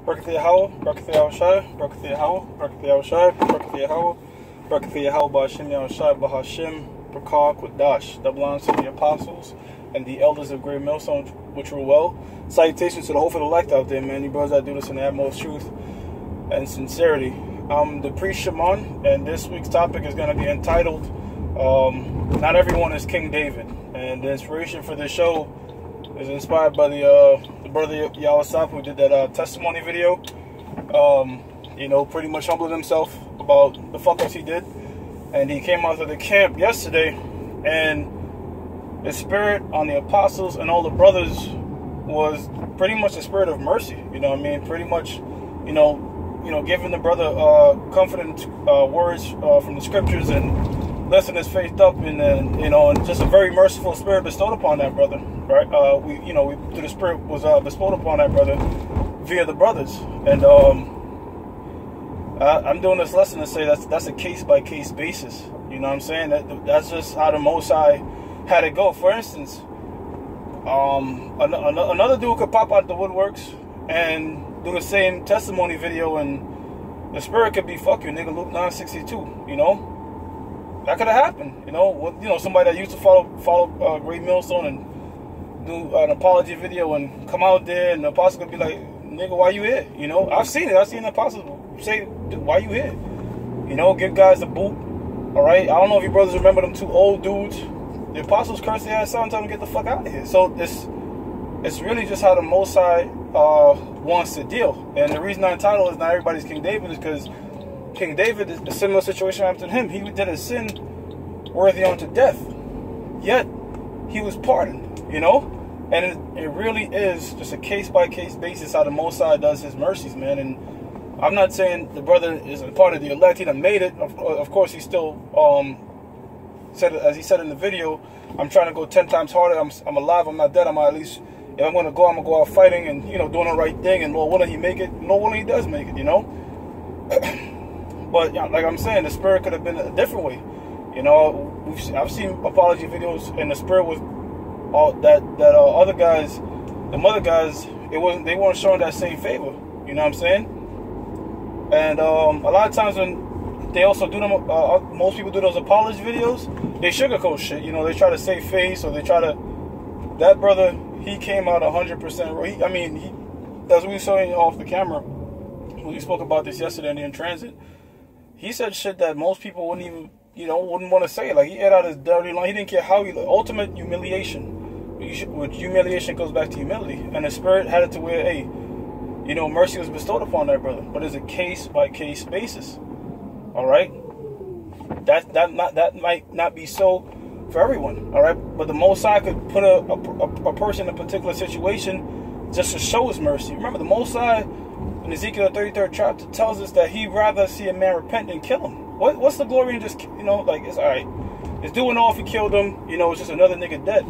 Barakatha Yahweh, Barakatha Yahushai, Barakatha Yahweh, Barakatha Yahushai, Barakatha Yahweh, Barakatha Yahweh, Ba'Hashem Yahushai, Ba'Hashem, Prakar, Qudash. Double honors to the apostles and the elders of Great Millstone, which were well. Salutations to the whole elect out there, man. You brothers that do this in the utmost truth and sincerity. I'm the priest Shimon, and this week's topic is going to be entitled, Not Everyone is King David. And the inspiration for this show is inspired by the brother Yawasap, who did that testimony video. You know, pretty much humbling himself about the fuck ups he did. And he came out of the camp yesterday, and the spirit on the apostles and all the brothers was pretty much the spirit of mercy. You know what I mean? Pretty much, you know, giving the brother confident words from the scriptures and lifting his faith up, and you know, and just a very merciful spirit bestowed upon that brother. Right? The spirit was bestowed upon that brother via the brothers, and I'm doing this lesson to say that's a case by case basis. You know what I'm saying? That's just how the Most High had it go. For instance, another dude could pop out the woodworks and do the same testimony video, and the spirit could be "fuck you, nigga." Luke 9:62. You know, that could have happened. You know, somebody that used to follow Great Millstone and do an apology video and come out there, and the apostle could be like, "Nigga, why you here?" You know, I've seen it. I've seen the apostles say, "Dude, why you here?" You know, give guys the boot. All right. I don't know if you brothers remember them two old dudes. The apostles cursed their ass out and told them to get the fuck out of here. So it's really just how the Most High wants to deal. And the reason I entitled is Not Everybody's King David is because King David, is a similar situation happened to him. He did a sin worthy unto death, yet he was pardoned. You know, and it really is just a case by case basis how the Most High does his mercies, man. And I'm not saying the brother is a part of the elect. He done made it. Of course, he still said, as he said in the video, I'm trying to go 10 times harder. I'm alive. I'm not dead. I'm at least, if I'm gonna go out fighting and, you know, doing the right thing. And Lord willing, he make it. Lord willing, he does make it. You know. But like I'm saying, the spirit could have been a different way. You know, I've seen apology videos, and the spirit was all that other guys, the mother guys. They weren't showing that same favor. You know what I'm saying? And a lot of times when they also do them, most people do those apology videos, they sugarcoat shit. You know, they try to save face, or they try to. That brother, he came out 100%. He, as we saw off the camera, we spoke about this yesterday in transit. He said shit that most people wouldn't even, wouldn't want to say. Like, he had out his dirty line. He didn't care how he. Ultimate humiliation. Which humiliation goes back to humility, and the spirit had it to where, hey, mercy was bestowed upon that brother, but it's a case by case basis. All right, that might not be so for everyone. All right, but the Most High could put a person in a particular situation just to show his mercy. Remember, the Most High in Ezekiel 33rd chapter tells us that he'd rather see a man repent than kill him. What's the glory in just like, it's all right, it's doing all if he killed him. It's just another nigga dead.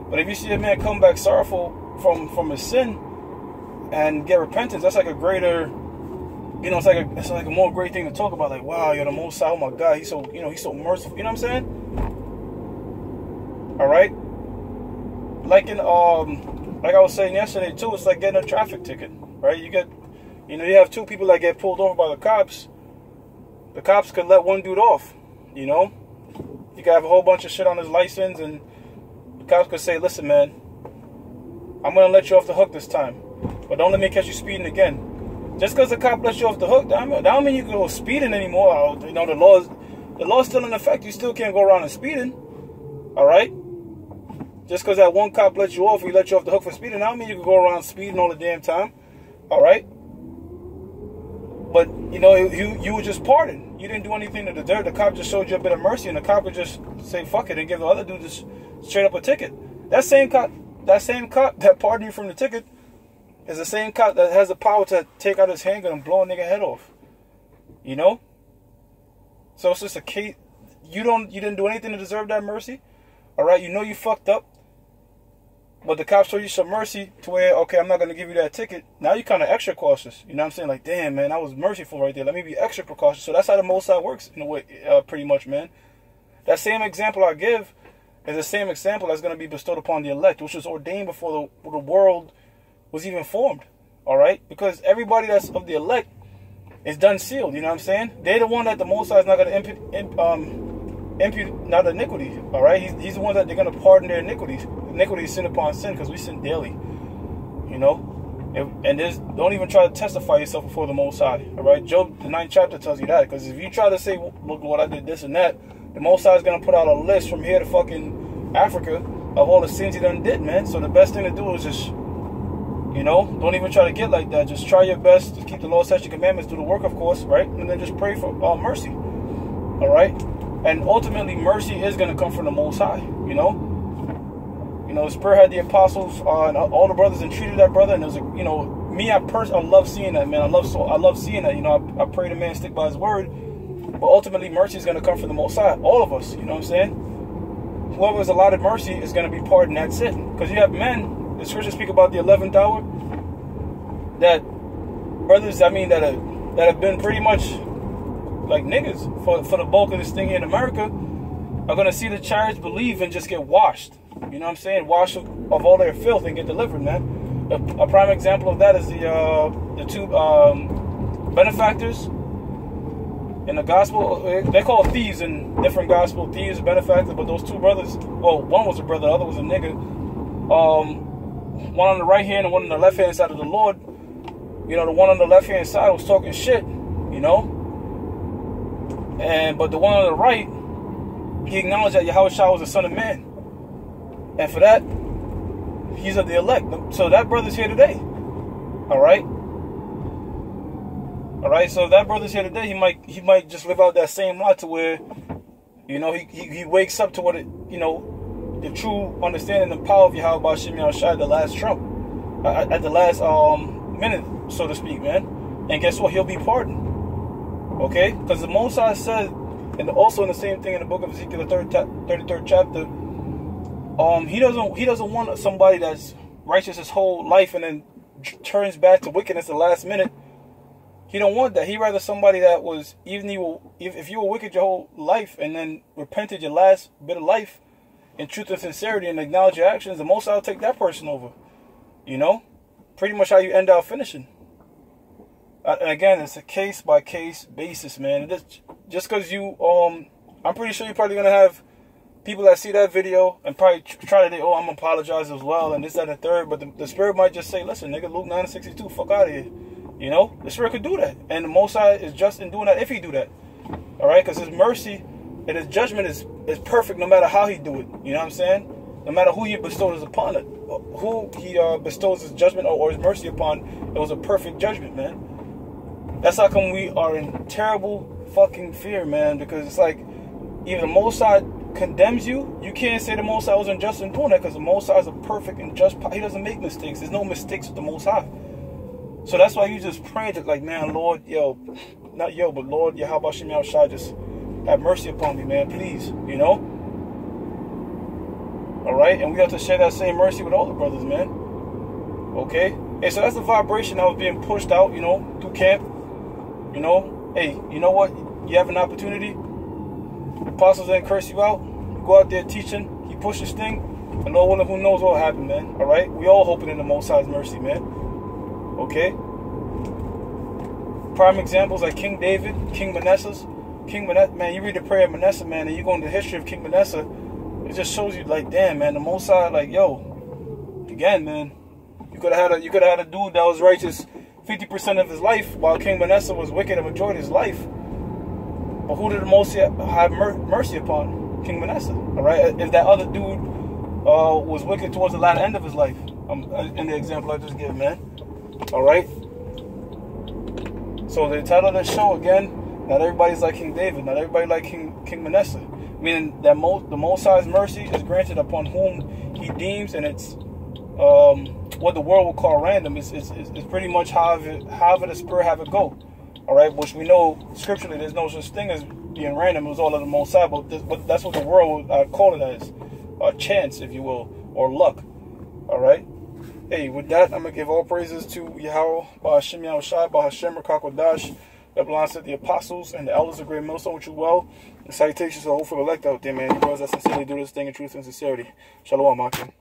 But if you see a man come back sorrowful from his sin and get repentance, that's like a greater, it's like a more great thing to talk about. Like, wow, you're the Most High. Oh my God, he's so, he's so merciful. You know what I'm saying? All right. Like like I was saying yesterday too, it's like getting a traffic ticket, right? You have two people that get pulled over by the cops. The cops could let one dude off. You could have a whole bunch of shit on his license, and the cops could say, "Listen, man, I'm gonna let you off the hook this time, but don't let me catch you speeding again." Just because the cop lets you off the hook, that don't mean you can go speeding anymore. The law's still in effect. You still can't go around and speeding. All right. Just because that one cop let you off, he let you off the hook for speeding, that don't mean you can go around speeding all the damn time. All right. But you were just pardoned. You didn't do anything to deserve. The cop just showed you a bit of mercy, and the cop would just say fuck it and give the other dude just straight up a ticket. That same cop that pardoned you from the ticket is the same cop that has the power to take out his handgun and blow a nigga head off. So it's just a case. You didn't do anything to deserve that mercy. All right, you fucked up, but the cops showed you some mercy to where, okay, I'm not gonna give you that ticket. Now you're kind of extra cautious. You know what I'm saying? Like, damn, man, I was merciful right there. Let me be extra precautious. So that's how the Most High works in a way, pretty much, man. That same example I give is the same example that's gonna be bestowed upon the elect, which was ordained before the world was even formed. All right, because everybody that's of the elect is done sealed. You know what I'm saying? They're the one that the Most High is not going to impute not iniquity. All right, he's the one that they're going to pardon their iniquities. Iniquity is sin upon sin, because we sin daily. You know, and don't even try to testify yourself before the Most High. All right, Job the 9th chapter tells you that, because if you try to say, look what I did, this and that, the Most High is going to put out a list from here to fucking Africa of all the sins he done did, man. So the best thing to do is just, you know, don't even try to get like that. Just try your best to keep the law, statutes, and commandments, do the work, of course, right? And then just pray for mercy. All right? And ultimately, mercy is going to come from the Most High, you know? You know, the Spirit had the apostles and all the brothers and treated that brother. And it was, you know, me, I love seeing that, man. I love seeing that. You know, I pray the man stick by his word. But ultimately, mercy is going to come from the Most High. All of us, you know what I'm saying? Whoever is allotted mercy is going to be pardoned. That's it. Because you have men, the scriptures speak about the 11th hour, that brothers, I mean, that have been pretty much like niggas for the bulk of this thing here in America, are going to see the chariots, believe, and just get washed. You know what I'm saying? Washed of all their filth and get delivered, man. A prime example of that is the two benefactors in the gospel. They're called thieves in different gospel, thieves, benefactors, but those two brothers, well, one was a brother, the other was a nigga. One on the right hand and one on the left hand side of the Lord. You know, the one on the left hand side was talking shit, you know. But the one on the right, he acknowledged that Yahushua was the Son of Man. And for that, he's of the elect. So that brother's here today. Alright? Alright, so that brother's here today, he might just live out that same life to where, you know, he wakes up to what it, you know, the true understanding and power of Yahweh Ba'Shem Yahushua at the last trump, at the last minute, so to speak, man. And guess what? He'll be pardoned. Okay? Because the Most High said, and also in the same thing in the book of Ezekiel, the 33rd chapter, he doesn't want somebody that's righteous his whole life and then turns back to wickedness at the last minute. He don't want that. He rather somebody that was, if you were wicked your whole life and then repented your last bit of life in truth and sincerity and acknowledge your actions, the Most High will take that person over. You know? Pretty much how you end up finishing. And again, it's a case-by-case basis, man. Just because you, I'm pretty sure you're probably going to have people that see that video and probably try to say, oh, I'm going to apologize as well, and this, that, and the third. But the Spirit might just say, listen, nigga, Luke 9:62, fuck out of here. You know? The Spirit could do that. And the Most High is just in doing that if he do that. All right? Because his mercy and his judgment is perfect no matter how he do it. You know what I'm saying? No matter who he bestows upon it. Who he bestows his judgment or his mercy upon, it was a perfect judgment, man. That's how come we are in terrible fucking fear, man. Because it's like, either the Most High condemns you, you can't say the Most High was unjust in doing that, because the Most High is a perfect and just, he doesn't make mistakes. There's no mistakes with the Most High. So that's why you just pray to, like, man, Lord, not but Lord, Yahweh Ba'Shem Yahushua, just have mercy upon me, man, please, you know? Alright, and we have to share that same mercy with all the brothers, man. Okay? Hey, so that's the vibration that was being pushed out, you know, through camp. You know, hey, you know what? You have an opportunity. The apostles didn't curse you out. You go out there teaching. He pushed his thing. And Lord willing, who knows what will happen, man. All right? We all hoping in the Most High's mercy, man. Okay? Prime examples like King David, King Manasseh. Man, you read the prayer of Manasseh, man, and you go into the history of King Manasseh. It just shows you, like, damn, man, the Most High, like, yo, again, man, you could have had a dude that was righteous 50% of his life, while King Manasseh was wicked a majority of his life. But who did the Most High have mercy upon? King Manasseh. All right. If that other dude was wicked towards the latter end of his life, in the example I just gave, man. All right. So the title of the show again. Not everybody's like King David. Not everybody like King Manasseh. Meaning that the Most High's mercy is granted upon whom he deems, and it's what the world will call random. It's pretty much however the Spirit have it go. All right, which we know scripturally there's no such thing as being random. It was all of the Most High, but that's what the world would call it as, chance, if you will, or luck. All right. Hey, with that, I'm gonna give all praises to Yahweh Ba'Shem Yahushua, Ba'Hashem Rakakwadash, that belongs to the apostles and the elders of Great Millstone, with you well. And salutations to the whole elect out there, man. You brothers that sincerely do this thing in truth and sincerity. Shalom, Akim.